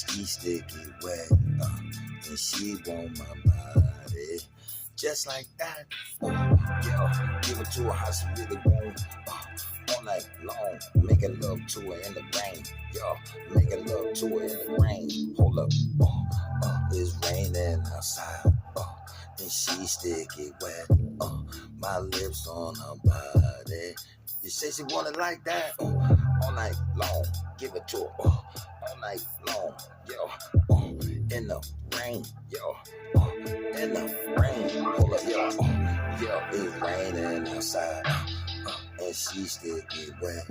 she sticky wet, and she want my body. Just like that, yeah, give it to her how she really want, all night long, making love to her in the rain, yeah, making love to her in the rain, hold up, it's raining outside, and she sticky wet, my lips on her body, you say she want it like that, all night long, give it to her, all night long, yo, in the rain, yo, in the rain, hold up, yo, it's raining outside, and she sticky wet,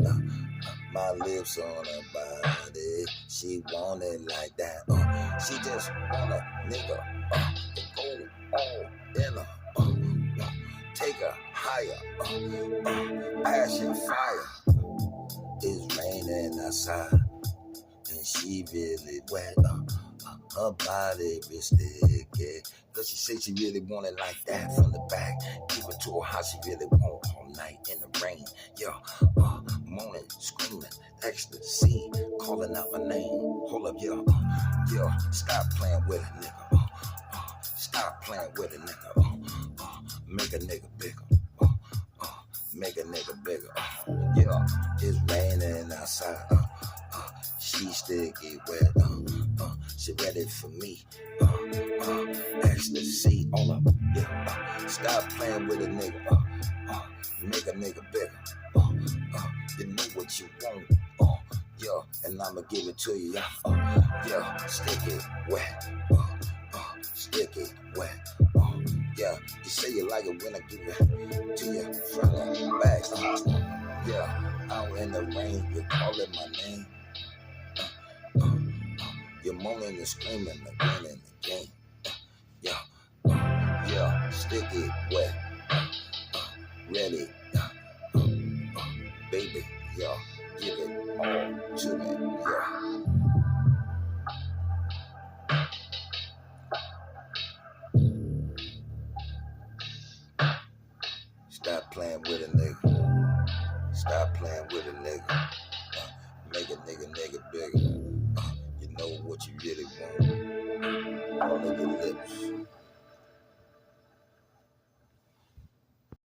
my lips on her body, she want it like that, she just want a nigga, to go all in her, take her higher, passion fire, it's raining outside, and she really wet, her body be sticky, cause she say she really want it like that from the back, give it to her how she really want all night in the rain, yeah, moaning, screaming, ecstasy, calling out my name, hold up, yeah, stop playing with a nigga, stop playing with a nigga, make a nigga bigger, make a nigga bigger, yeah, it's raining outside, she sticky wet, she ready for me, ecstasy, all up, yeah, stop playing with a nigga, make a nigga bigger, you know what you want, yeah, and I'ma give it to you, yeah, stick it wet, stick it wet, yeah, you say you like it when I give it to you front and back, yeah, out in the rain, you're calling my name, you're moaning and screaming again and again, yeah, stick it wet, ready, baby, yeah, give it all to me, yeah. Stop playing with a nigga. Stop playing with a nigga. Make a nigga bigger. You know what you really want. All of your lips.